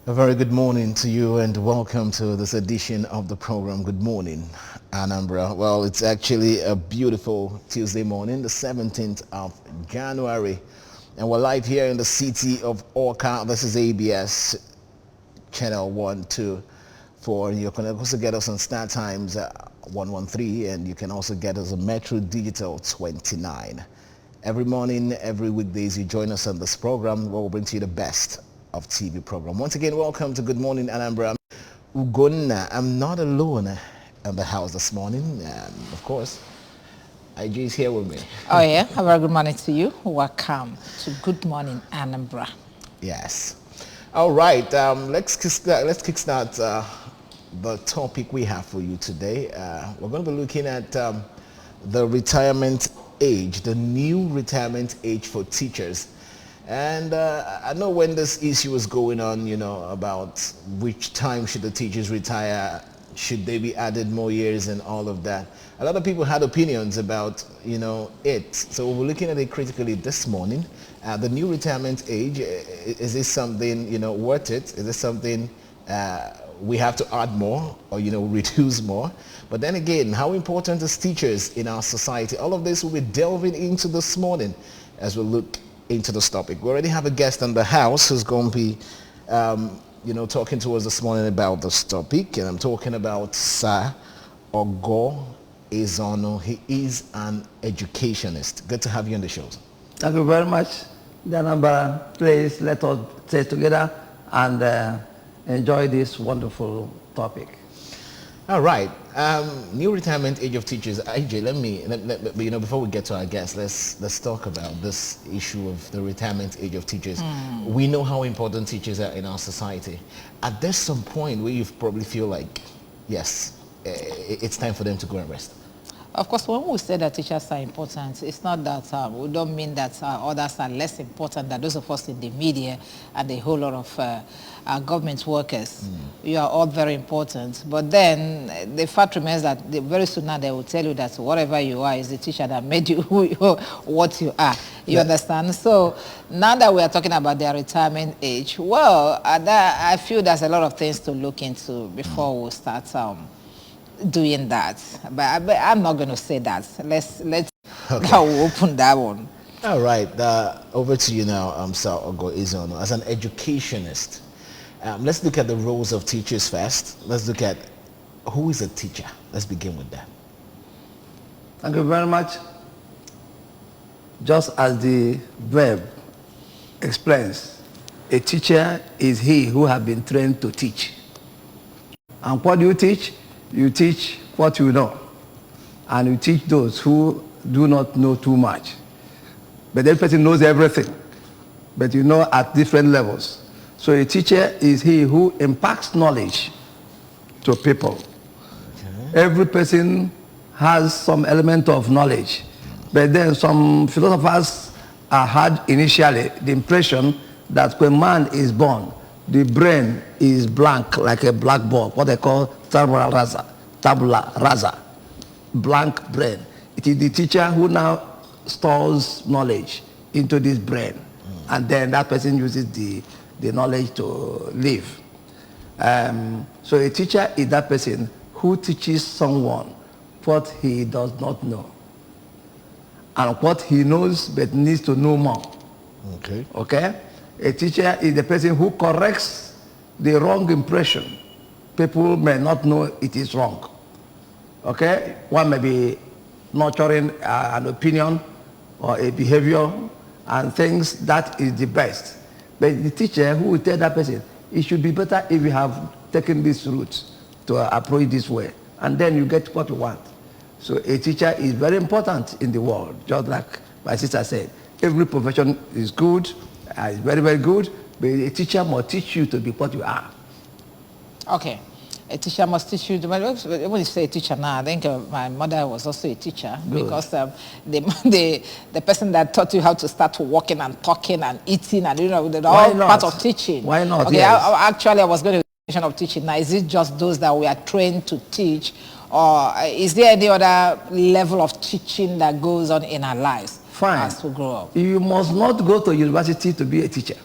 A very good morning to you and welcome to this edition of the program. Good morning, Anambra. Well, it's actually a beautiful Tuesday morning, the 17th of January. And we're live here in the city of Orca. This is ABS channel 124. You can also get us on Star Times 113 and you can also get us on Metro Digital 29. Every morning, every weekdays, you join us on this program where we'll bring to you the best of TV program. Once again, welcome to Good Morning Anambra. Ugonna, I'm not alone in the house this morning. Of course, IG is here with me. Oh yeah, a very good morning to you. Welcome to Good Morning Anambra. Yes. All right, let's kickstart the topic we have for you today. We're going to be looking at the retirement age, the new retirement age for teachers. And I know when this issue was going on, about which time should the teachers retire, should they be added more years and all of that. A lot of people had opinions about, it. So we're looking at it critically this morning. The new retirement age, is this something, worth it? Is this something we have to add more or, reduce more? But then again, how important is teachers in our society? All of this we'll be delving into this morning as we look into this topic. We already have a guest in the house who's going to be, talking to us this morning about this topic. And I'm talking about Sir Ogo Ezono. He is an educationist. Good to have you on the show. Thank you very much. Anambra, please let us stay together and enjoy this wonderful topic. All right. New retirement age of teachers. AJ, before we get to our guests, let's talk about this issue of the retirement age of teachers. We know how important teachers are in our society. At there's some point where you probably feel like, yes, it's time for them to go and rest. Of course, when we say that teachers are important, it's not that we don't mean that others are less important than those of us in the media and a whole lot of government workers. You are all very important. But then the fact remains that very soon now they will tell you that whatever you are is the teacher that made you what you are. You understand? So now that we are talking about their retirement age, well, I feel there's a lot of things to look into before we start doing that, but I'm not going to say that. Let's okay. We'll open that one. All right, over to you now, Sir Ogo Ezono. As an educationist, let's look at the roles of teachers first. Let's look at who is a teacher. Let's begin with that. Thank you very much. Just as the verb explains, a teacher is he who has been trained to teach. And what do you teach? You teach what you know, and you teach those who do not know too much. But that person knows everything, but you know at different levels. So a teacher is he who imparts knowledge to people. Okay. Every person has some element of knowledge, but then some philosophers had initially the impression that when man is born, the brain is blank like a blackboard, what they call tabula rasa, blank brain. It is the teacher who now stores knowledge into this brain, and then that person uses the knowledge to live. So a teacher is that person who teaches someone what he does not know, and what he knows but needs to know more. Okay? A teacher is the person who corrects the wrong impression. People may not know it is wrong. Okay? One may be nurturing an opinion or a behavior and thinks that is the best. But the teacher who will tell that person, it should be better if you have taken this route to approach this way. And then you get what you want. So a teacher is very important in the world. Just like my sister said, every profession is good, is very, very good, but a teacher must teach you to be what you are. Okay. A teacher must teach you. When you say a teacher now, I think my mother was also a teacher. Good. Because the person that taught you how to start walking and talking and eating and all part of teaching. Why not? Okay, yes. I was going to of teaching. Now, is it just those that we are trained to teach, or is there any other level of teaching that goes on in our lives? Fine. As we grow up? You must not go to university to be a teacher.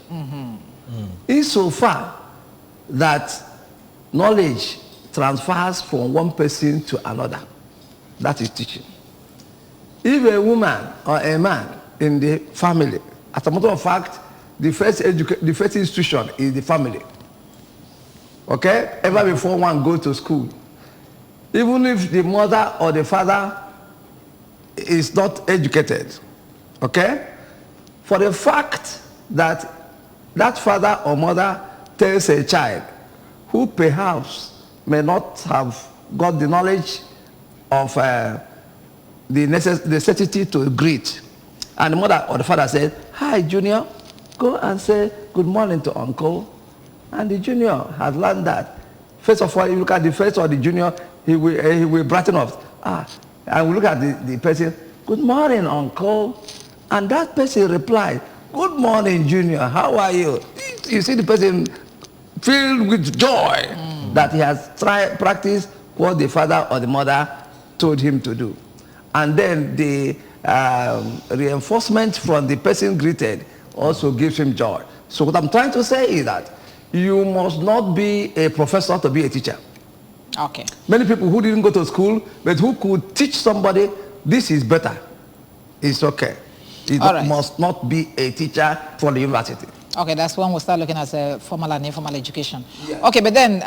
Insofar that knowledge transfers from one person to another. That is teaching. If a woman or a man in the family, as a matter of fact, the first institution is the family. Okay? Ever before one goes to school, even if the mother or the father is not educated, okay? For the fact that that father or mother tells a child who perhaps may not have got the knowledge of the necessity to greet, and the mother or the father said, "Hi, Junior, go and say good morning to Uncle." And the junior has learned that. First of all, you look at the first or the junior, he will brighten up. And we look at the person, "Good morning, Uncle." And that person replied, "Good morning, Junior, how are you?" You see the person filled with joy that he has practiced what the father or the mother told him to do. And then the reinforcement from the person greeted also gives him joy. So what I'm trying to say is that you must not be a professor to be a teacher. Okay. Many people who didn't go to school, but who could teach somebody, this is better. It's okay. You must not be a teacher for the university. Okay, that's when we start looking at formal and informal education. Yeah. Okay, but then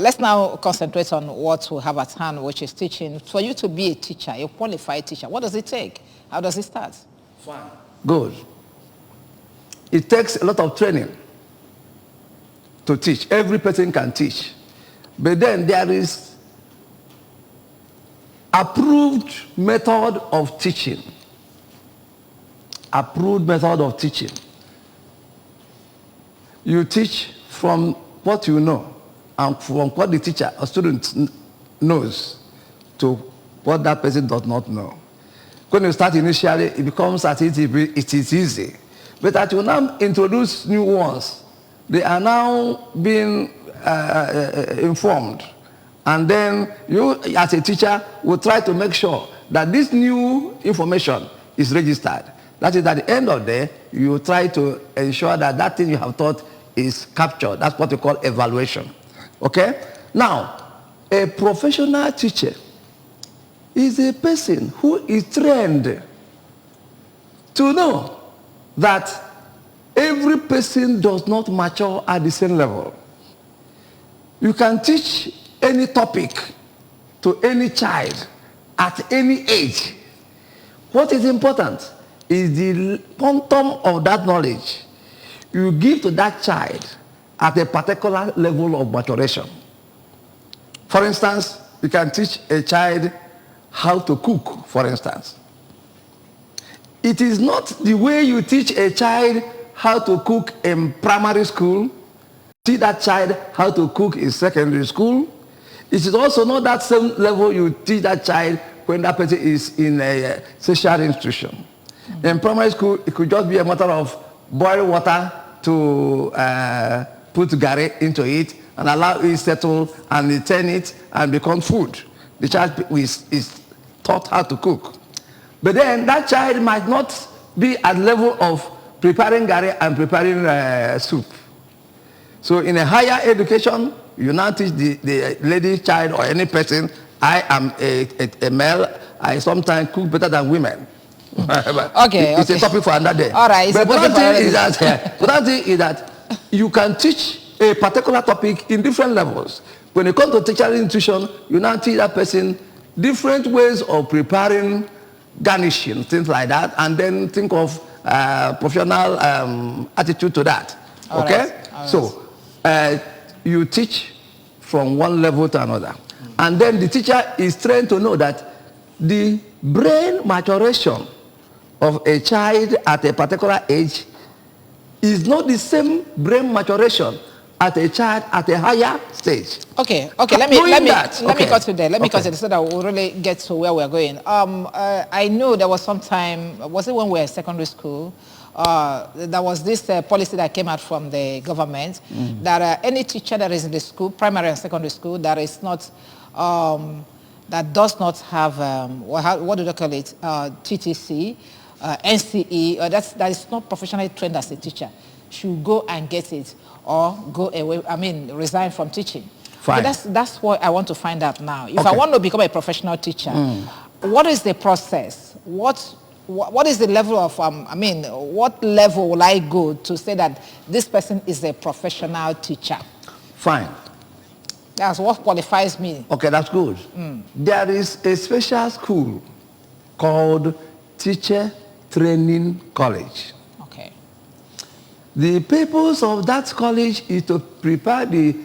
let's now concentrate on what we have at hand, which is teaching. For you to be a teacher, a qualified teacher, what does it take? How does it start? Fine. Good. It takes a lot of training to teach. Every person can teach. But then there is approved method of teaching. Approved method of teaching. You teach from what you know and from what the teacher or student knows to what that person does not know. When you start initially, it becomes as if it is easy. But as you now introduce new ones, they are now being informed. And then you, as a teacher, will try to make sure that this new information is registered. That is, at the end of the day, you try to ensure that that thing you have taught is captured. That's what we call evaluation. Okay? Now, a professional teacher is a person who is trained to know that every person does not mature at the same level. You can teach any topic to any child at any age. What is important is the quantum of that knowledge you give to that child at a particular level of maturation. For instance, you can teach a child how to cook, for instance. It is not the way you teach a child how to cook in primary school, teach that child how to cook in secondary school. It is also not that same level you teach that child when that person is in a social institution. In primary school, it could just be a matter of boil water to put gari into it and allow it settle and turn it and become food. The child is taught how to cook. But then that child might not be at the level of preparing gari and preparing soup. So in a higher education, you now teach the lady child or any person, I am a male, I sometimes cook better than women. It's a topic for another day. All right. But one thing is that you can teach a particular topic in different levels. When you come to teacher institution, you now teach that person different ways of preparing garnishing, things like that, and then think of professional attitude to that. All okay? Right. So you teach from one level to another. And then the teacher is trained to know that the brain maturation of a child at a particular age is not the same brain maturation at a child at a higher stage. Okay. Let me cut you there. Let me cut you there so that we'll really get to where we're going. I know there was some time, was it when we were in secondary school? There was this policy that came out from the government that any teacher that is in the school, primary and secondary school, that is not, that does not have, what do they call it, TTC, NCE, that is not professionally trained as a teacher, should go and get it or go away, resign from teaching. Fine. Okay, that's what I want to find out now. If I want to become a professional teacher, what is the process? What is the level of, what level will I go to say that this person is a professional teacher? Fine. That's what qualifies me. Okay, that's good. There is a special school called Teacher Training College. Okay. The purpose of that college is to prepare the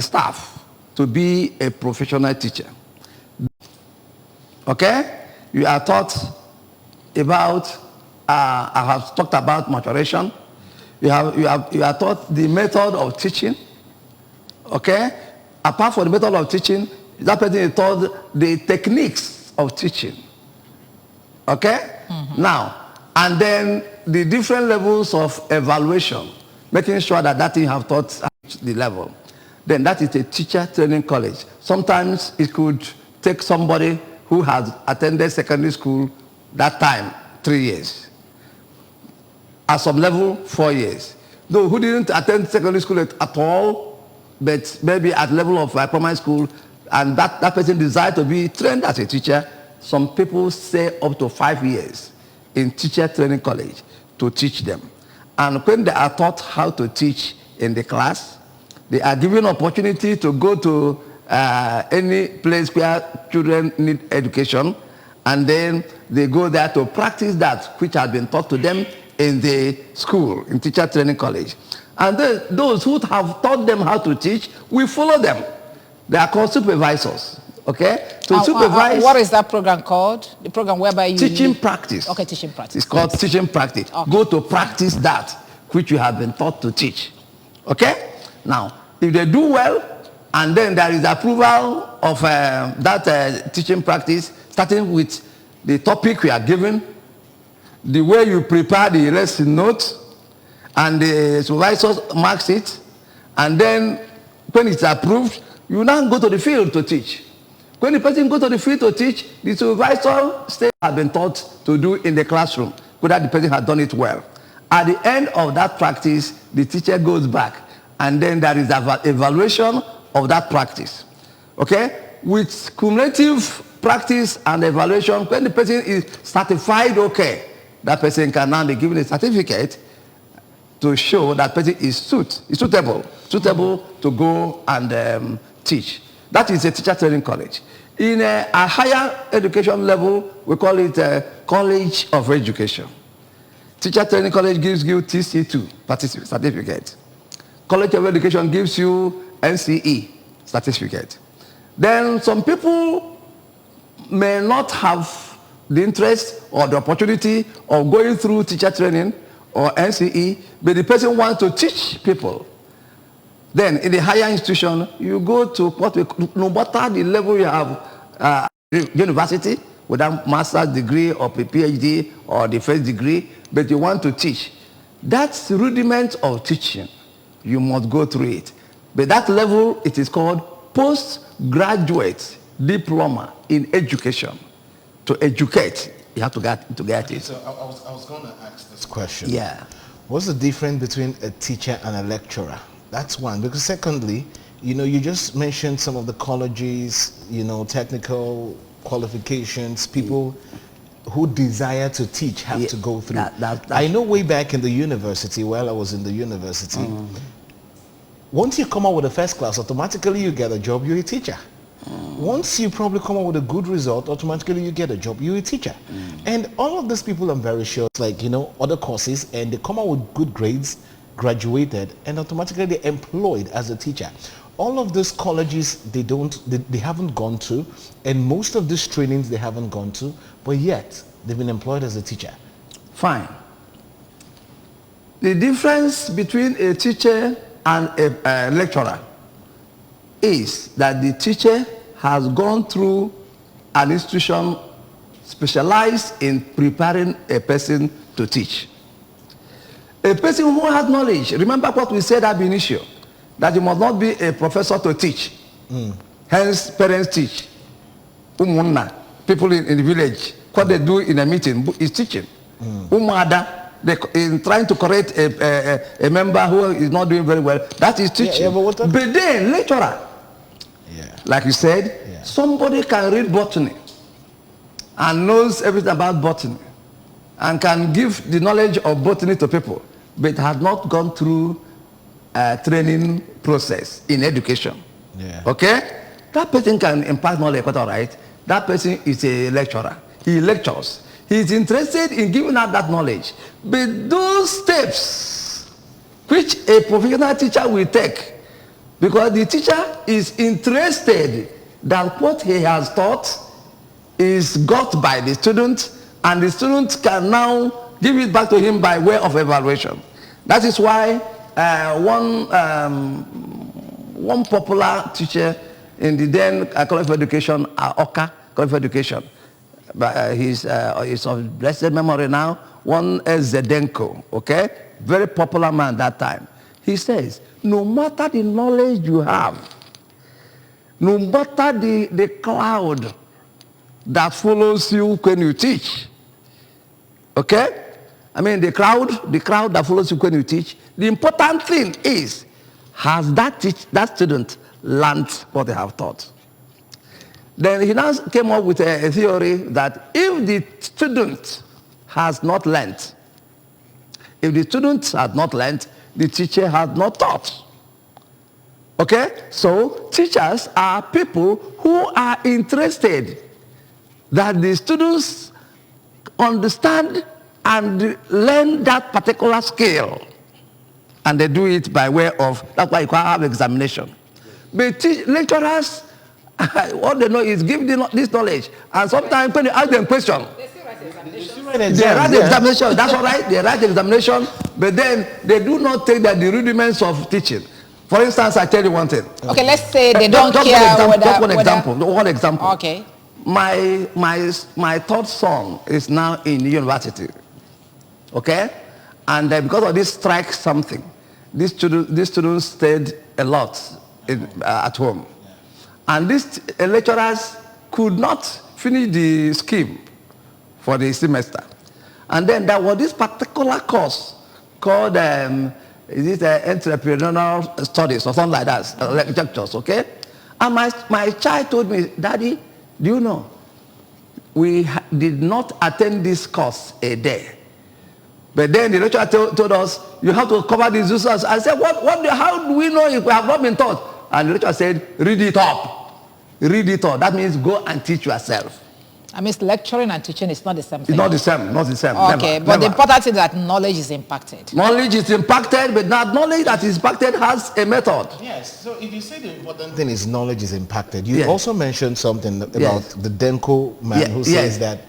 staff to be a professional teacher. Okay? You are taught about, I have talked about maturation. You are taught the method of teaching. Okay? Apart from the method of teaching, that person is taught the techniques of teaching. Okay? Now, and then the different levels of evaluation, making sure that that thing have taught at the level. Then that is a teacher training college. Sometimes it could take somebody who has attended secondary school that time, 3 years. At some level, 4 years. Though who didn't attend secondary school at all, but maybe at level of primary school, and that person desired to be trained as a teacher, some people stay up to 5 years in teacher training college to teach them. And when they are taught how to teach in the class, they are given opportunity to go to any place where children need education, and then they go there to practice that which has been taught to them in the school, in teacher training college. And those who have taught them how to teach, we follow them. They are called supervisors. Okay? To supervise. What is that program called? The program whereby you... Teaching practice. Okay, teaching practice. It's called teaching practice. Okay. Go to practice that which you have been taught to teach. Okay? Now, if they do well, and then there is approval of that teaching practice, starting with the topic we are given, the way you prepare the lesson notes, and the supervisor marks it, and then when it's approved, you now go to the field to teach. When the person goes to the field to teach, the supervisor still has been taught to do in the classroom, whether the person has done it well. At the end of that practice, the teacher goes back, and then there is an evaluation of that practice. Okay? With cumulative practice and evaluation, when the person is certified okay, that person can now be given a certificate to show that person is suitable to go and teach. That is a teacher training college. In a higher education level, we call it a College of Education. Teacher training college gives you TC2 certificate. College of Education gives you NCE certificate. Then some people may not have the interest or the opportunity of going through teacher training or NCE, but the person wants to teach people. Then in the higher institution, you go to what we, no matter the level you have, university, without master's degree or PhD or the first degree, but you want to teach. That's the rudiment of teaching. You must go through it. But that level, it is called postgraduate diploma in education. To educate, you have to get it. So I was going to ask this question. Yeah. What's the difference between a teacher and a lecturer? That's one. Because secondly, you just mentioned some of the colleges, technical qualifications, people who desire to teach have to go through. I know way back in the university, while I was in the university, once you come out with a first class, automatically you get a job, you're a teacher. Once you probably come out with a good result, automatically you get a job, you're a teacher. And all of these people, I'm very sure, it's like, other courses, and they come out with good grades, graduated, and automatically they're employed as a teacher. All of these colleges, they haven't gone to, and most of these trainings they haven't gone to, but yet they've been employed as a teacher. Fine. The difference between a teacher and a lecturer is that the teacher has gone through an institution specialized in preparing a person to teach. A person who has knowledge, remember what we said ab initio, that you must not be a professor to teach. Hence, parents teach. People in the village, what they do in a meeting is teaching. in trying to correct a member who is not doing very well, that is teaching. But then lecturer, like you said, somebody can read botany and knows everything about botany and can give the knowledge of botany to people, but has not gone through a training process in education. Okay? That person can impart knowledge, all right? That person is a lecturer. He lectures. He is interested in giving out that knowledge. But those steps which a professional teacher will take, because the teacher is interested that what he has taught is got by the student, and the student can now give it back to him by way of evaluation. That is why one popular teacher in the then College of Education, Oka College of Education, but he's of blessed memory now, one Zedenko, okay? Very popular man that time. He says, no matter the knowledge you have, no matter the cloud that follows you when you teach, okay? I mean, the crowd that follows you when you teach, the important thing is, has that student learned what they have taught? Then he now came up with a theory that if the student has not learned, the teacher has not taught. Okay? So teachers are people who are interested that the students understand and learn that particular skill. And they do it by way of, that's why you can have examination. But lecturers, what they know is give this knowledge. And sometimes when you ask them questions, they write the examination. That's all right. They write the examination, but then they do not take the rudiments of teaching. For instance, I tell you one thing. Okay, let's say they don't care One example. Okay. My third son is now in university. Okay? And because of this strike something, these students stayed a lot at home. And these lecturers could not finish the scheme for the semester. And then there was this particular course called, is it entrepreneurial studies or something like that, lectures, okay? And my child told me, Daddy, do you know, we did not attend this course a day. But then the lecturer told us, you have to cover these resources. I said, how do we know if we have not been taught? And the lecturer said, read it up. Read it up. That means go and teach yourself. I mean, lecturing and teaching is not the same thing. It's not the same, not the same. Okay, but the important thing is that knowledge is impacted. Knowledge is impacted, but that knowledge that is impacted has a method. Yes, so if you say the important thing is knowledge is impacted, you also mentioned something about the Denko man who says that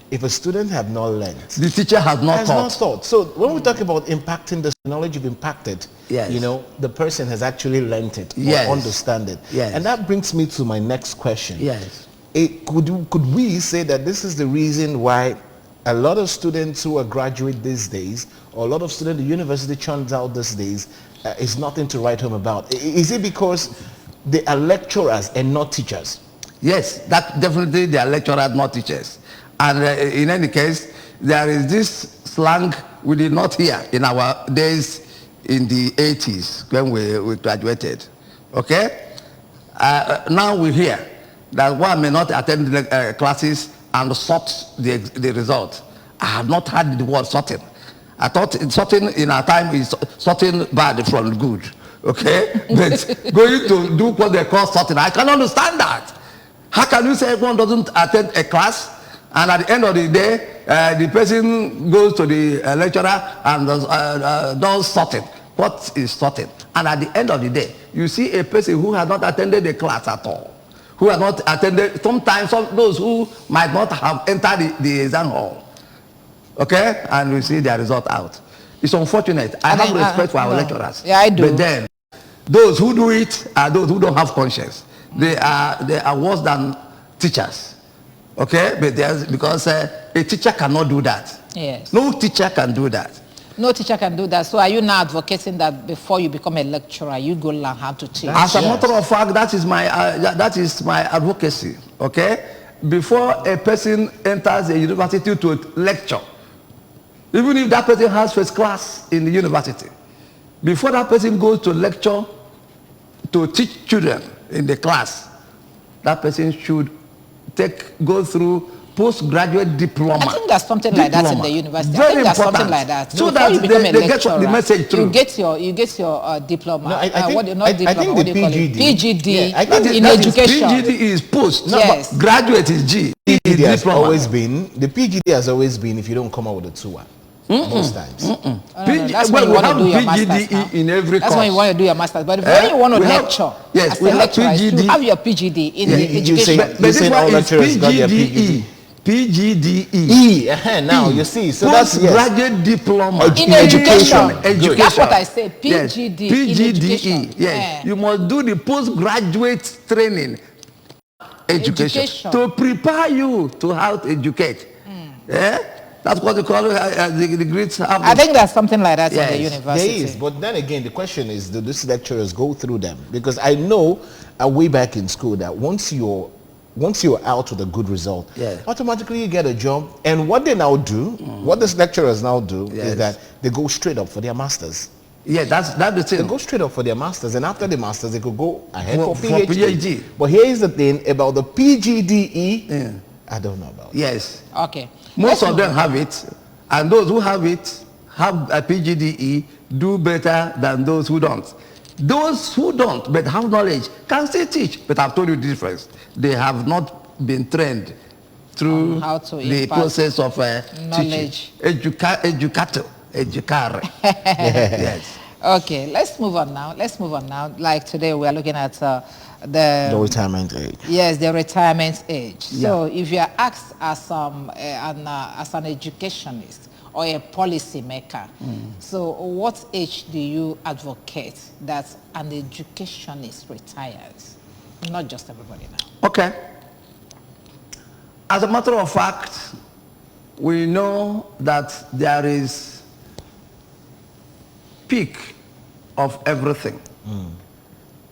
if a student have not learned, the teacher has not taught. So when we talk about impacting the knowledge you've impacted, you know, the person has actually learned it or understand it. And that brings me to my next question. Could we say that this is the reason why a lot of students who are graduate these days, or a lot of students the university churns out these days, is nothing to write home about? Is it because they are lecturers and not teachers? Yes, that definitely they are lecturers, not teachers. And in any case, there is this slang we did not hear in our days in the 80s when we graduated. Okay? Now we hear that one may not attend the classes and sort the result. I have not heard the word sorting. I thought sorting in our time is sorting bad from good. Okay? But going to do what they call sorting, I can understand that. How can you say one doesn't attend a class and at the end of the day, the person goes to the lecturer and does sorting? What is sorting? And at the end of the day, you see a person who has not attended the class at all, who has not attended, sometimes those who might not have entered the exam hall. Okay? And we see their result out. It's unfortunate. I have respect for our lecturers. Yeah, I do. But then, those who do it are those who don't have conscience. They are worse than teachers. Okay? But because a teacher cannot do that. Yes. No teacher can do that. No teacher can do that. So are you now advocating that before you become a lecturer, you go learn how to teach? As a matter of fact, that is my advocacy. Okay? Before a person enters a university to lecture, Even if that person has first class in the university, before that person goes to lecture to teach children in the class, that person should go through postgraduate diploma. I think there's something like that in the university. Very I think there's important. something like that. So Before that you become a they lecturer, get the message through. You get your diploma. No, I think, what do I you call think it? the PGD. PGD Yeah, I think in that education. PGD is post. No, yes. But graduate is G. PGD has diploma. always been, the PGD has always been if you don't come out with a 2-1. Most times. No, that's when you want to do your master's now. in every That's course. when you want to do your master's. But when you want to lecture, yes, as we a have lecturer, PGD. you have your PGD in the you say- education. But You this saying one all is lecturers got their PGDE. PGDE. Now you see, so that's yes. Postgraduate diploma In education. Education. That's what I say. Yes. PGD in PGDE. education. Yes. Yeah. You must do the postgraduate training education to prepare you to how to educate. Yeah? That's what they call it, the great. I think there's something like that in the Yes, university. There is, but then again, the question is, do these lecturers go through them? Because I know, way back in school, that once you're out with a good result, Yeah. automatically you get a job. And what they now do, what these lecturers now do, Yes. is that they go straight up for their masters. Yeah, that's the They thing. go straight up for their masters, and after the masters, they could go ahead For for PhD. PhD. But here is the thing about the PGDE. Yeah. I don't know about. Yes. Okay. Most Let's of move them on. have it, and those who have it, have a PGDE, do better than those who don't. Those who don't but have knowledge can still teach, but I've told you the difference. They have not been trained through On how to the impart process of knowledge. teaching. Educare. Yes. Okay, let's move on now. Like today, we are looking at The retirement age. yes, the retirement age. Yeah. So, if you are asked as an educationist or a policy maker, so what age do you advocate that an educationist retires? Not just everybody now. Okay. As a matter of fact, we know that there is peak of everything.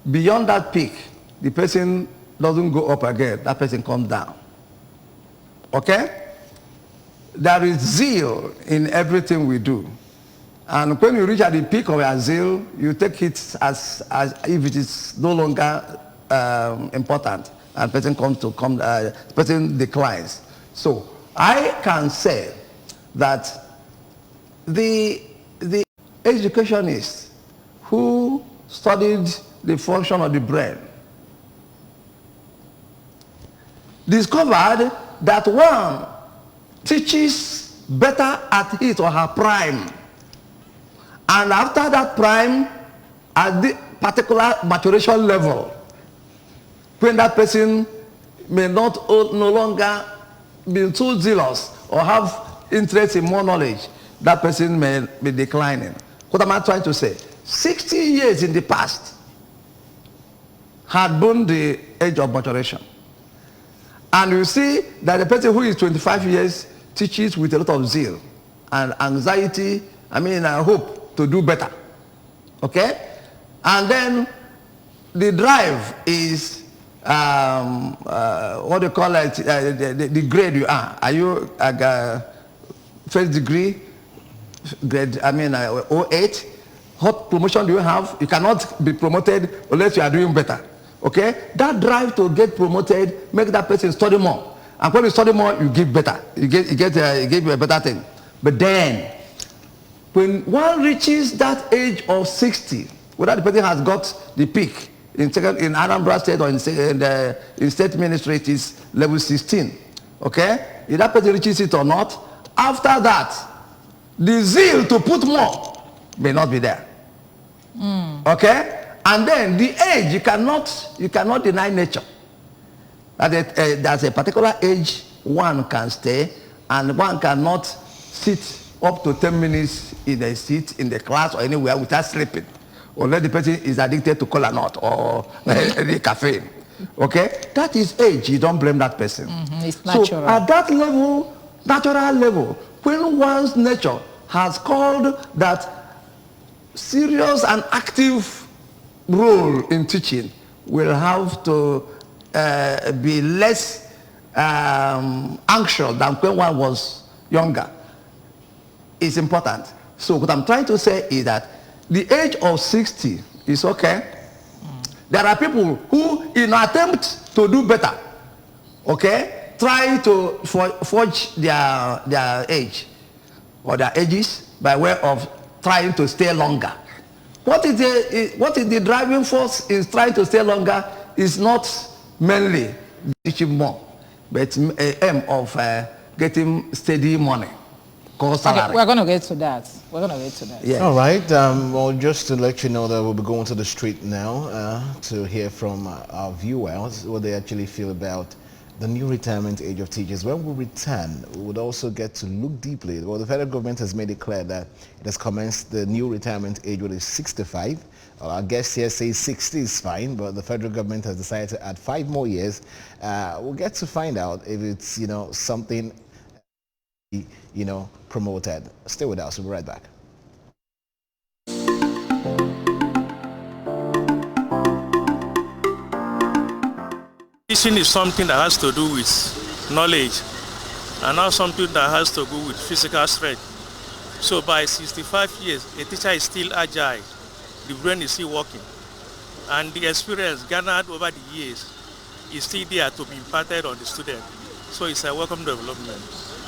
Beyond that peak, the person doesn't go up again, that person comes down. Okay? There is zeal in everything we do. And when you reach at the peak of your zeal, you take it as if it is no longer important, and person person declines. So I can say that the educationists who studied the function of the brain discovered that one teaches better at his or her prime, and after that prime, at the particular maturation level, when that person may not no longer be too zealous or have interest in more knowledge, that person may be declining. What am I trying to say? 60 years in the past had been the age of maturation. And you see that the person who is 25 years teaches with a lot of zeal and anxiety, hope to do better. Okay? And then the drive is what do you call it, the grade you are. Are you first degree grade, 08? What promotion do you have? You cannot be promoted unless you are doing better. Okay? That drive to get promoted make that person study more. And when you study more, you give better. You give you a better thing. But then, when one reaches that age of 60, whether the person has got the peak in Anambra State or in state ministry, it is level 16. Okay? If that person reaches it or not, after that, the zeal to put more may not be there. Okay? And then the age, you cannot deny nature. There's a particular age one can stay, and one cannot sit up to 10 minutes in a seat in the class or anywhere without sleeping, unless the person is addicted to cola nut or any caffeine. Okay? That is age. You don't blame that person. It's natural. So at that level, natural level, when one's nature has called that serious and active role in teaching will have to be less anxious than when one was younger. is important. So what I'm trying to say is that the age of 60 is okay. There are people who, in an attempt to do better, okay, try to forge their age or their ages by way of trying to stay longer. What is the driving force in trying to stay longer is not mainly teaching more, but aim of getting steady money. Okay, we're going to get to that. We're going to get to that. Yeah. All right. Well, just to let you know that we'll be going to the street now to hear from our viewers what they actually feel about the new retirement age of teachers. When we return, we would also get to look deeply. Well, the federal government has made it clear that it has commenced the new retirement age, which is 65. Our guest here says 60 is fine, but the federal government has decided to add 5 more years. We'll get to find out if it's, something, promoted. Stay with us. We'll be right back. Teaching is something that has to do with knowledge and not something that has to do with physical strength. So by 65 years, a teacher is still agile, the brain is still working, and the experience garnered over the years is still there to be imparted on the student. So it's a welcome development.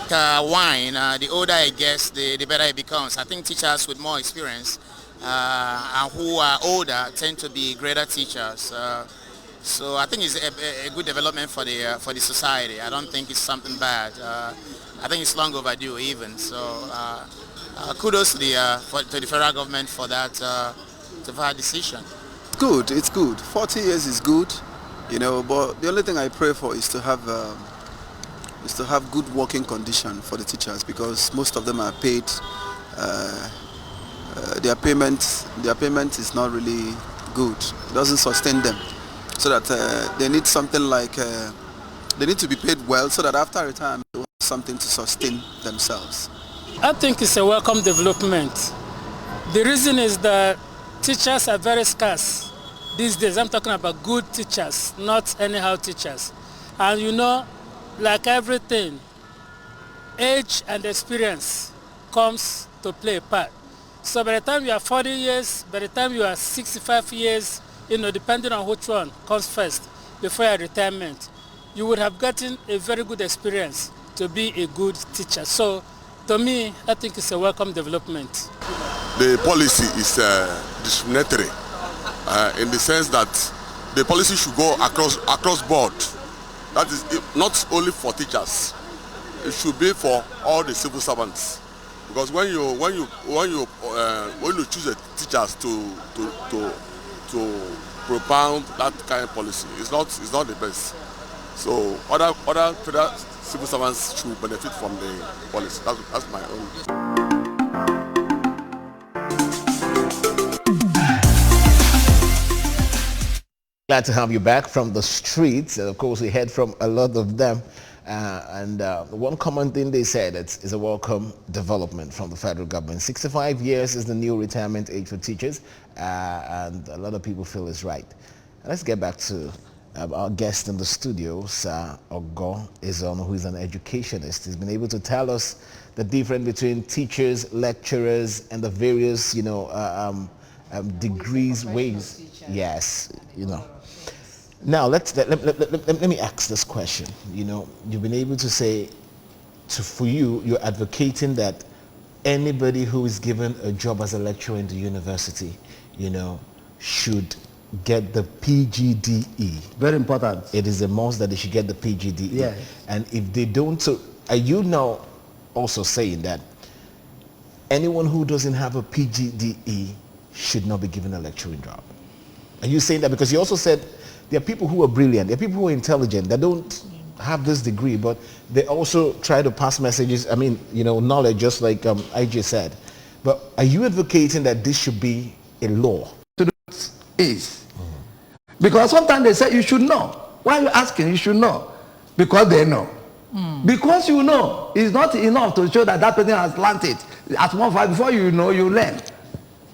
The older it gets, the better it becomes. I think teachers with more experience and who are older tend to be greater teachers. So I think it's a good development for the society. I don't think it's something bad. I think it's long overdue even. So kudos to the federal government for that decision. Good. It's good. 40 years is good, But the only thing I pray for is to have good working condition for the teachers, because most of them are paid. Their payment is not really good. It doesn't sustain them. So that they need something like, they need to be paid well so that after retirement they have something to sustain themselves. I think it's a welcome development. The reason is that teachers are very scarce these days. I'm talking about good teachers, not anyhow teachers. And like everything, age and experience comes to play a part. So by the time you are 40 years, by the time you are 65 years, depending on which one comes first before your retirement, you would have gotten a very good experience to be a good teacher. So to me, I think it's a welcome development. The policy is discriminatory in the sense that the policy should go across board. That is not only for teachers. It should be for all the civil servants. Because when you choose the teachers to propound that kind of policy, it's not the best. So other federal civil servants should benefit from the policy. That's my own. Glad to have you back from the streets. Of course, we heard from a lot of them. And one common thing they said is a welcome development from the federal government. 65 years is the new retirement age for teachers, and a lot of people feel it's right. Let's get back to our guest in the studio, Sir Ogo Izon, who is an educationist. He's been able to tell us the difference between teachers, lecturers, and the various, degrees, ways. Yes, Now let me ask this question. You've been able to say, for you, you're advocating that anybody who is given a job as a lecturer in the university, should get the PGDE. Very important. It is a must that they should get the PGDE. Yes. And if they don't, so are you now also saying that anyone who doesn't have a PGDE should not be given a lecturing job? Are you saying that? Because you also said there are people who are brilliant, there are people who are intelligent, that don't have this degree, but they also try to pass messages, knowledge, just like IJ said. But are you advocating that this should be a law? Is. Because sometimes they say you should know. Why are you asking? You should know. Because they know. Because you know, it's not enough to show that person has learned it. At one point, before you know, you learn.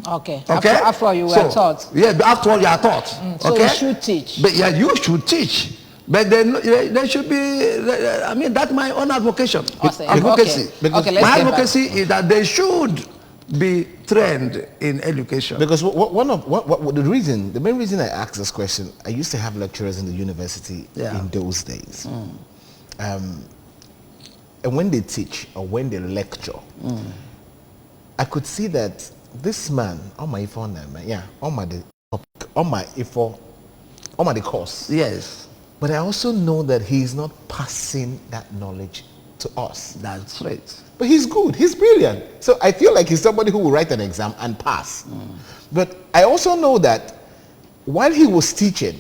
Okay. After all, you were taught. Yeah, after all, you are taught. So you should teach. But yeah, you should teach. But they should be, I mean, that's my own advocation. Advocacy. Okay, my advocacy is that they should be trained in education. Because the main reason I asked this question, I used to have lecturers in the university in those days. And when they teach or when they lecture, I could see that this man, on my phone, on my course. Yes. But I also know that he's not passing that knowledge to us. That's right. But he's good. He's brilliant. So I feel like he's somebody who will write an exam and pass. But I also know that while he was teaching,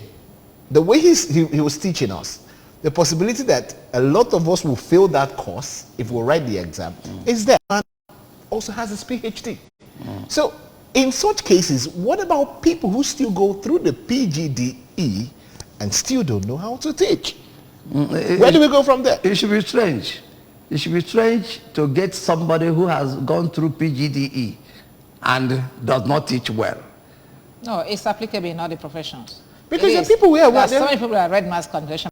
the way he was teaching us, the possibility that a lot of us will fail that course if we write the exam is there. And also has his PhD. So in such cases, what about people who still go through the PGDE and still don't know how to teach? Where do we go from there? It should be strange. It should be strange to get somebody who has gone through PGDE and does not teach well. No, it's applicable in all the professions. Because the people we are... There are so many people that read mass communication.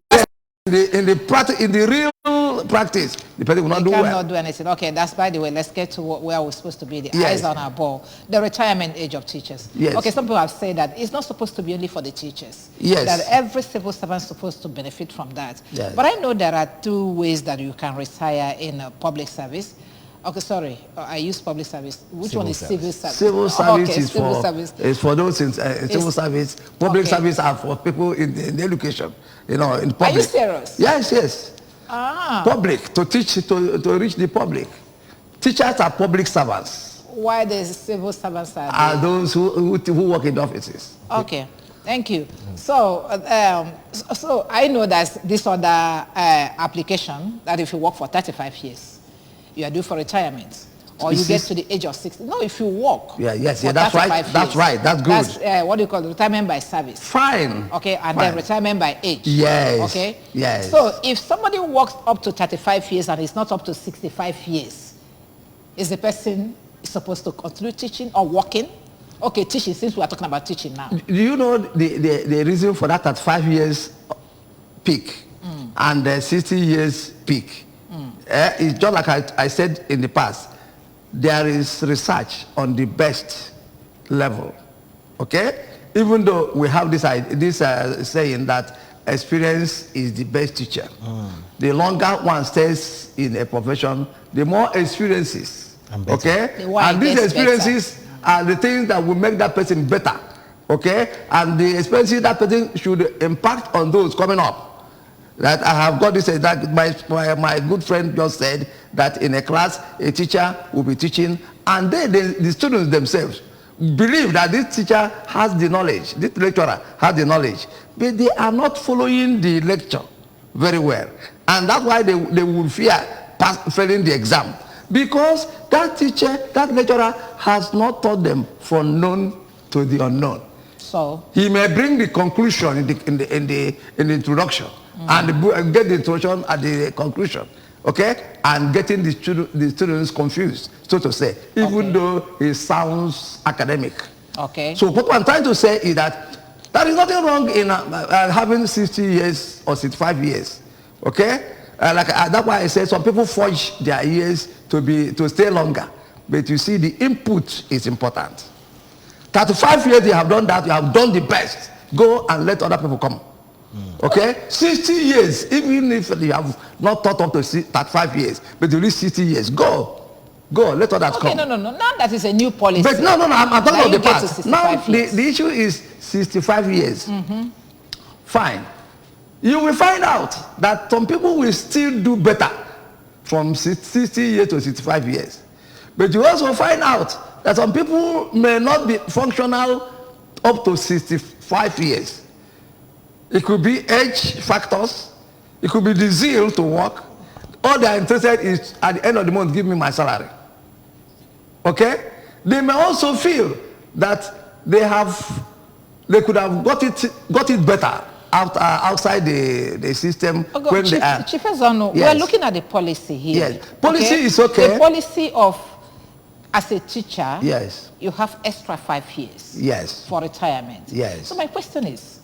In the real practice, the person will not do well. Cannot do anything. Okay, that's, by the way, let's get to where we're supposed to be. The Yes. eyes on our ball. The retirement age of teachers. Yes. Okay, some people have said that it's not supposed to be only for the teachers. Yes. That every civil servant is supposed to benefit from that. Yes. But I know there are two ways that you can retire in public service. Okay, sorry, I use public service. Which Civil one is service. civil service? Civil service Okay, is civil for service. is for those in civil service. Public Okay. service are for people in education. You know, in public. Are you serious? Yes, yes. Ah. Public, to teach, to reach the public. Teachers are public servants. Why the civil servants are Are there? those who work in offices. Okay, thank you. So, so I know that this other application, that if you work for 35 years, you are due for retirement, or you get to the age of 60. No, if you work. Yes, for that's right. 35 That's years, right. That's good. That's what do you call it? Retirement by service. Fine. Okay, and Fine. then retirement by age. Yes. Okay. Yes. So if somebody works up to 35 years and is not up to 65 years, is the person supposed to continue teaching or working? Okay, teaching, since we are talking about teaching now. Do you know the reason for that at 5 years peak and 60 years peak? It's just like I said in the past. There is research on the best level, okay? Even though we have this saying that experience is the best teacher. The longer one stays in a profession, the more experiences, okay? And these experiences are the things that will make that person better, okay? And the experiences that person should impact on those coming up. That I have got this, that my good friend just said that in a class, a teacher will be teaching, and the students themselves believe that this teacher has the knowledge, this lecturer has the knowledge, but they are not following the lecture very well. And that's why they will fear failing the exam. Because that teacher, that lecturer has not taught them from known to the unknown. So he may bring the conclusion in the introduction, and get the introduction at the conclusion, okay, and getting the students confused, so to say, even though it sounds academic. Okay. So what I'm trying to say is that there is nothing wrong in having 60 years or 65 years, okay. That's why I said some people forge their years to stay longer, but you see the input is important. 35 years you have done that, you have done the best. Go and let other people come. Okay? 60 years, even if you have not thought up to 35 years, but you reach 60 years, go, let others come. Okay, no. Now that is a new policy. But no, I'm talking about the past. Now years. the issue is 65 years. Fine. You will find out that some people will still do better from 60 years to 65 years. But you also find out that some people may not be functional up to 65 years. It could be age factors. It could be the zeal to work. All they are interested is at the end of the month, give me my salary. Okay? They may also feel that they could have got it better outside the system when Chief, they are. Chief Ezono, Yes. we are looking at the policy here. Yes. Policy is okay. The policy of, as a teacher, Yes. you have extra 5 years Yes. for retirement. Yes. So my question is,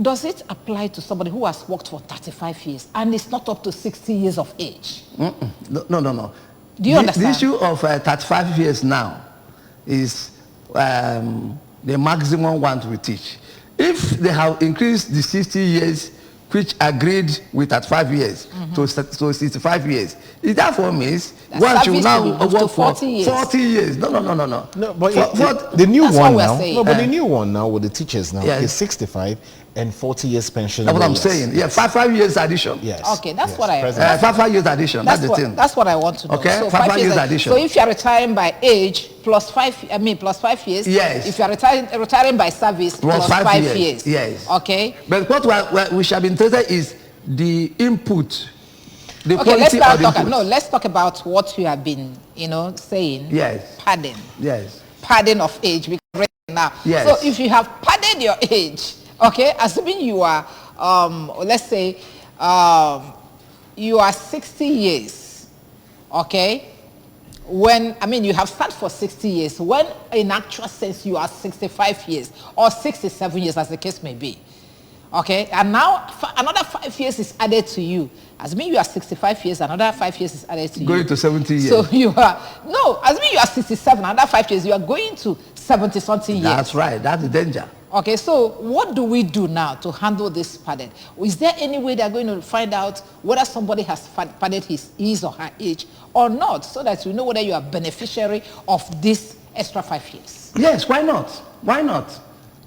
Does it apply to somebody who has worked for 35 years and is not up to 60 years of age? No. Do you understand? The issue of 35 years now is the maximum one to teach. If they have increased the 60 years, which agreed with 35 years to 65 years, it therefore means one should now work for 40 years. No. No, but the new one now. No, but the new one now with the teachers now is 65 and 40 years pension. That's what I'm saying. Yeah, 5 years addition. Yes. Okay, that's what I. 5 years addition. That's the thing. That's what I want to know. Okay, so 5 years addition. So if you are retiring by age plus 5 years. Yes. If you are retiring by service plus 5 years. Yes. Okay. But what we shall be interested is the input. The okay, quality of the input. No, let's talk about what you have been, saying. Yes. Padding. Yes. Padding of age. Because right now. Yes. So if you have padded your age, okay, assuming you are, let's say, you are 60 years, okay? You have sat for 60 years. When in actual sense you are 65 years or 67 years, as the case may be. Okay, and now another 5 years is added to you. Assuming you are 65 years, another 5 years is added to you. Going to 70 years. So you are, assuming you are 67, another 5 years, you are going to 70-something years. That's right, that's the danger. Okay, so what do we do now to handle this padding? Is there any way they're going to find out whether somebody has padded his or her age or not, so that you know whether you are beneficiary of this extra 5 years? Yes, why not? Why not?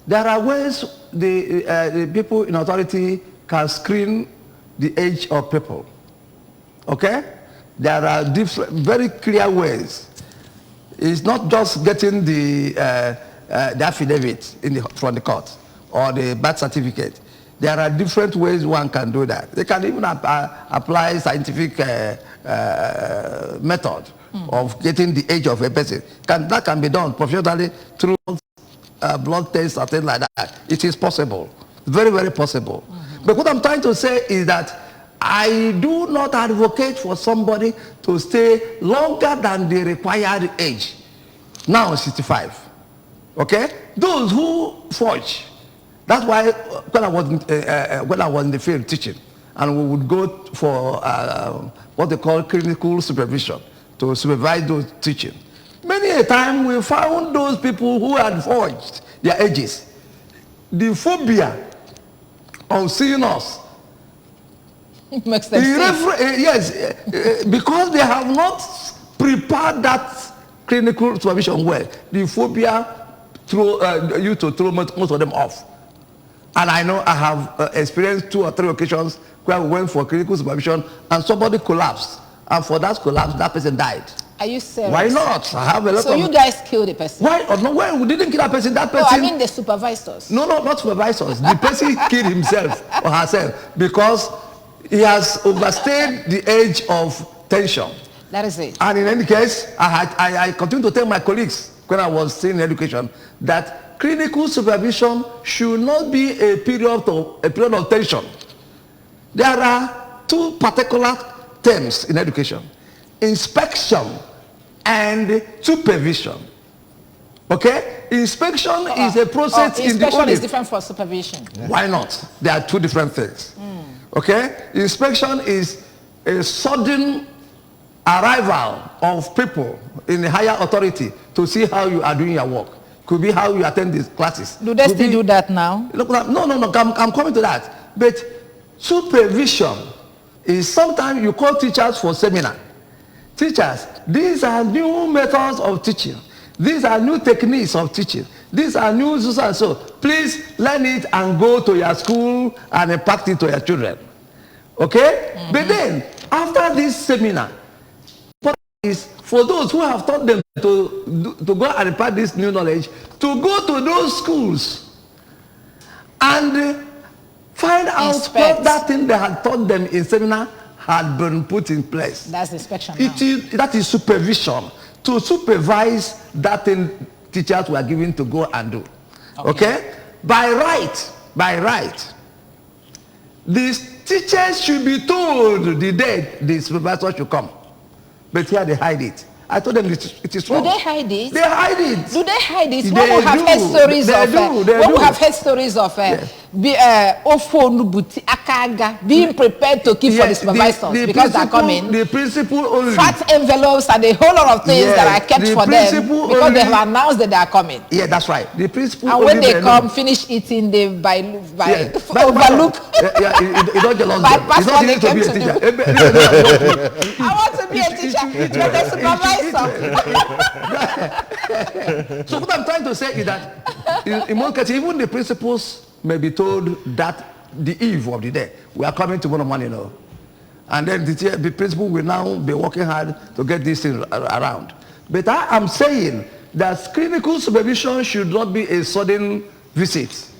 There are ways the people in authority can screen the age of people. Okay? There are very clear ways. It's not just getting the affidavit from the court or the birth certificate. There are different ways one can do that. They can even apply scientific method of getting the age of a person. That can be done professionally through blood tests or things like that. It is possible. Very, very possible. But what I'm trying to say is that I do not advocate for somebody to stay longer than the required age. Now 65. Okay? Those who forge. That's why when I was in the field teaching, and we would go for what they call clinical supervision to supervise those teaching. Many a time we found those people who had forged their ages. The phobia of seeing us. Makes them yes, because they have not prepared that clinical supervision well. The phobia used to throw most of them off. And I know I have experienced 2 or 3 occasions where we went for clinical supervision and somebody collapsed. And for that collapse, that person died. Are you serious? Why not? I have a lot so you guys killed the person? Why? No, well, we didn't kill that person. That person. No, I mean the supervisors. No, not supervisors. The person killed himself or herself because he has overstayed the age of tension. That is it. And in any case, I continue to tell my colleagues when I was still in education that clinical supervision should not be a period of tension. There are 2 particular terms in education: inspection and supervision. Okay? Inspection is a process in the inspection audit. is different from supervision. Yeah. Why not? There are 2 different things. Okay? Inspection is a sudden arrival of people in the higher authority to see how you are doing your work. Could be how you attend these classes. Do they still do that now? Look, no, I'm coming to that. But supervision is sometimes you call teachers for seminar. Teachers, these are new methods of teaching. These are new techniques of teaching. These are new so and so. Please learn it and go to your school and impact it to your children. Okay? But then, after this seminar, is for those who have taught them to go and impart this new knowledge, to go to those schools and find out what that thing they had taught them in seminar had been put in place. That's inspection now. That is supervision. To supervise that thing teachers were given to go and do. Okay? By right, these teachers should be told the day the supervisor should come. But here they hide it. I told them it is wrong. Do they hide it? They hide it. Do they hide it? They When we have heard stories of be being prepared to keep for the supervisors because they're coming. The principal only. Fat envelopes and a whole lot of things that are kept for them because they have announced that they are coming. Yeah, that's right. The principal. And when they come, finish eating, they overlook. You don't jealous bypass them. what they came to to do. I want to be a teacher, but a supervisor. So what I'm trying to say is that in most cases, even the principals may be told that the eve of the day, we are coming tomorrow morning, and then the principal will now be working hard to get this thing around. But I am saying that clinical supervision should not be a sudden visit.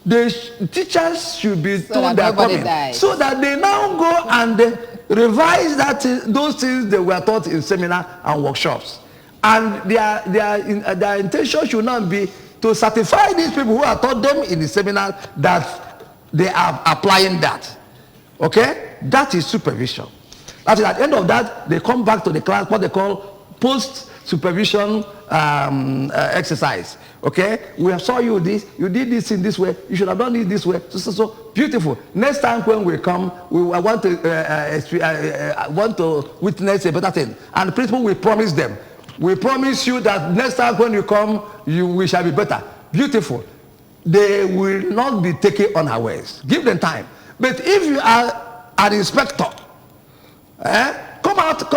The teachers should be told they are coming, so that they now go and revise those things they were taught in seminar and workshops. And their intention should not be to certify these people who are taught them in the seminar that they are applying that. Okay? That is supervision. That is at the end of that, they come back to the class, what they call post-supervision exercise. Okay? We saw you this, you did this in this way, you should have done it this way. So beautiful. Next time when we come, I want to witness a better thing. And the principal will promise them. We promise you that next time when you come, we shall be better. Beautiful. They will not be taken unawares. Give them time. But if you are an inspector, come out,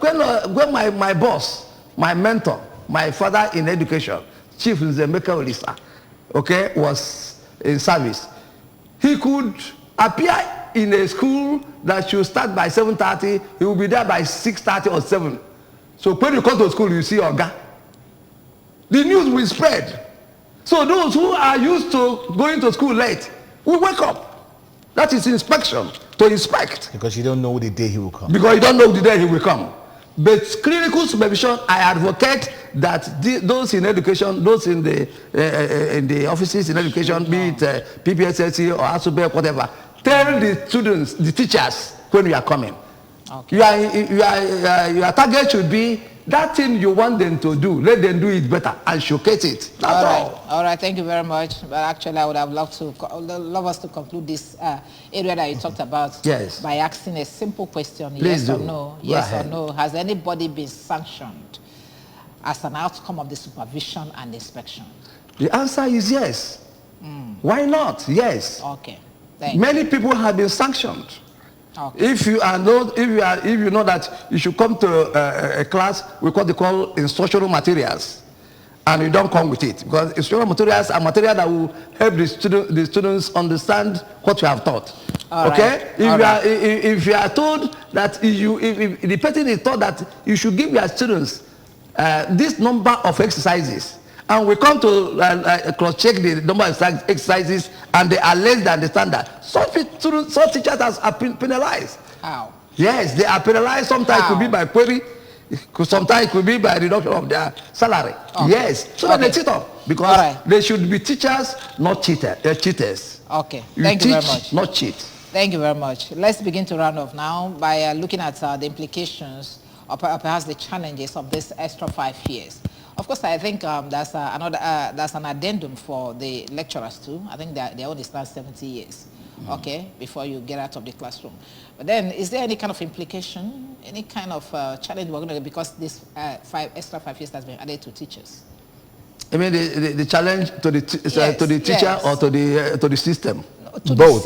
when my boss, my mentor, my father in education, Chief Nzemeka Olisa, okay, was in service, he could appear in a school that should start by 7:30, he will be there by 6:30 or 7. So when you come to school, you see Oga. The news will spread. So those who are used to going to school late will wake up. That is inspection, to inspect. Because you don't know the day he will come. Because you don't know the day he will come. But clinical supervision, I advocate that those in education, those in the offices in education, be it PPSSC or ASUBE, whatever, tell the students, the teachers, when you are coming. Okay. Your target should be that thing you want them to do. Let them do it better and showcase it. That's all. All right. Thank you very much. But actually, I would have loved us to conclude this area that you talked about by asking a simple question: yes or no? Yes or no? Has anybody been sanctioned as an outcome of the supervision and inspection? The answer is yes. Why not? Yes. Okay. Many people have been sanctioned. Okay. If you know that you should come to a class with what they call instructional materials, and you don't come with it, because instructional materials are material that will help the students understand what you have taught. Okay? If you are told that if the person is taught that you should give your students this number of exercises, and we come to cross-check the number of exercises, and they are less than the standard, such teachers are penalized. How? Yes, they are penalized. Sometimes it could be by query, sometimes it could be by reduction of their salary. Okay. Yes, so that they cheat up, because they should be teachers, not cheaters. Okay, thank you very much. Not cheat. Thank you very much. Let's begin to round off now by looking at the implications or perhaps the challenges of this extra 5 years. Of course, I think that's an addendum for the lecturers too. I think they only start 70 years, okay, before you get out of the classroom. But then, is there any kind of implication, any kind of challenge we're going to get because this extra 5 years has been added to teachers? I mean, the challenge to the teacher or to the system. Both.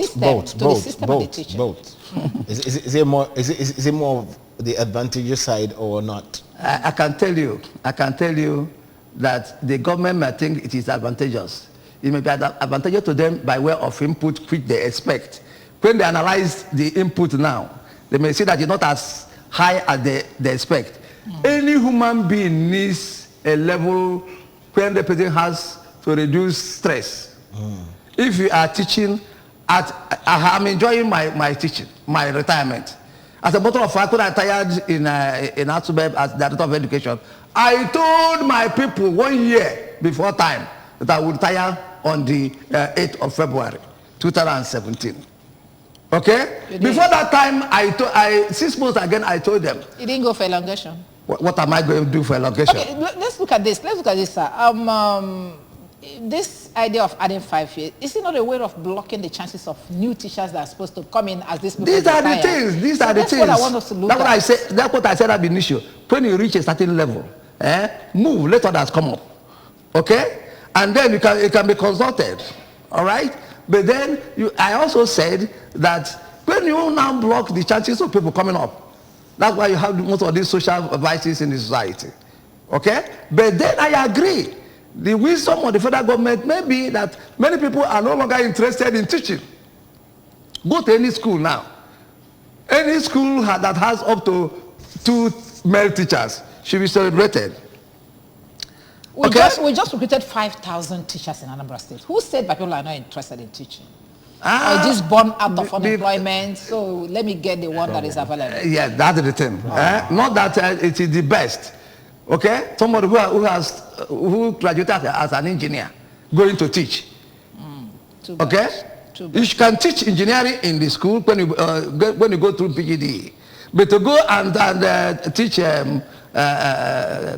Is it more of the advantageous side or not? I can tell you that the government may think it is advantageous. It may be advantageous to them by way of input which they expect. When they analyze the input now, they may see that it's not as high as they expect. Any human being needs a level when the person has to reduce stress. If you are teaching, I'm enjoying my teaching, my retirement. As a matter of fact, when I retired in ASUBE as Director of Education, I told my people 1 year before time that I would retire on the 8th of February, 2017. Okay? Before that time, 6 months again, I told them. You didn't go for elongation? What am I going to do for elongation? Okay, let's look at this. Sir. this idea of adding 5 years, is it not a way of blocking the chances of new teachers that are supposed to come in as these people These are the retire? things. These are the that's things. What I want us to look that's at. what I said. That's what I said at the initial. When you reach a certain level, move. Let others come up. Okay, and then it can be consulted. All right. But then I also said that when you now block the chances of people coming up, that's why you have most of these social vices in the society. Okay. But then I agree. The wisdom of the federal government may be that many people are no longer interested in teaching. Go to any school now. Any school that has up to 2 male teachers should be celebrated. We just recruited 5,000 teachers in Anambra State. Who said that people are not interested in teaching? Or just born out of unemployment, so let me get the one that is available. Yeah, that's the thing. Not that it is the best. Okay, somebody who graduated as an engineer going to teach. Too bad. Okay, Too bad. you can teach engineering in the school when you go through PGD, but to go and teach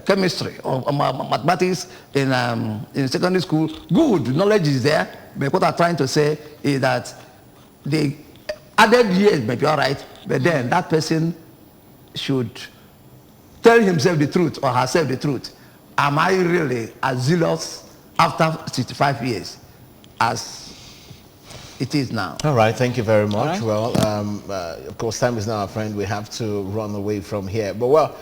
chemistry or mathematics in secondary school, good knowledge is there. But what I'm trying to say is that the added years may be all right, but then that person should tell himself the truth or herself the truth. Am I really as zealous after 65 years as it is now? All right, thank you very much. Right. Well, of course, time is now our friend. We have to run away from here. But well,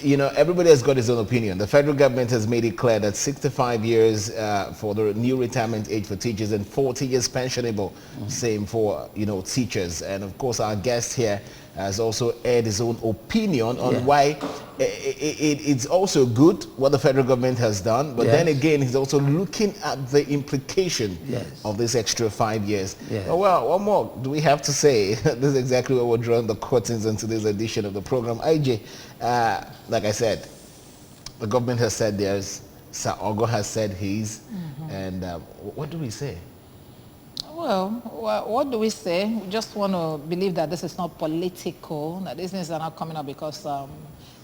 you know, everybody has got his own opinion. The federal government has made it clear that 65 years for the new retirement age for teachers and 40 years pensionable, same for, you know, teachers. And of course, our guest here has also aired his own opinion on why it's also good what the federal government has done, but then again, he's also looking at the implication of this extra 5 years. Oh, well, what more do we have to say? This is exactly where we're drawing the curtains into this edition of the program. IJ, like I said, the government has said theirs, Sir Ogo has said his, and what do we say? Well, what do we say? We just want to believe that this is not political, that these things are not coming up because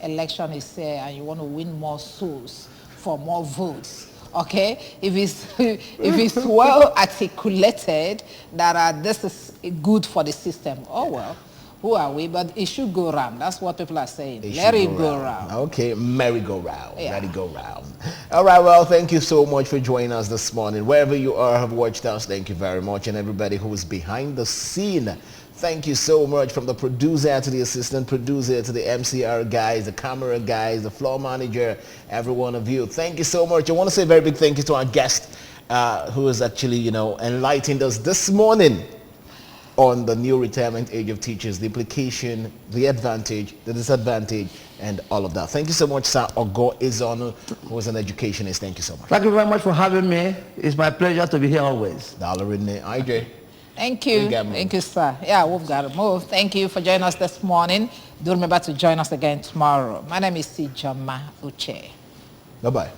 election is here and you want to win more souls for more votes. Okay? If it's well articulated that this is good for the system, oh well, who are we? But it should go round. That's what people are saying. Let it go round. Okay, merry-go-round. Let it go round. All right, well, thank you so much for joining us this morning. Wherever you are, have watched us, thank you very much. And everybody who is behind the scene, thank you so much, from the producer to the assistant producer to the MCR guys, the camera guys, the floor manager, every one of you. Thank you so much. I want to say a very big thank you to our guest who has actually, you know, enlightened us this morning on the new retirement age of teachers, the implication, the advantage, the disadvantage, and all of that. Thank you so much, Sir Ogo Izonu, who is an educationist. Thank you so much. Thank you very much for having me. It's my pleasure to be here always. IJ. Thank you. Thank you, sir. Yeah, we've got to move. Thank you for joining us this morning. Do remember to join us again tomorrow. My name is Sijoma Uche. Bye-bye.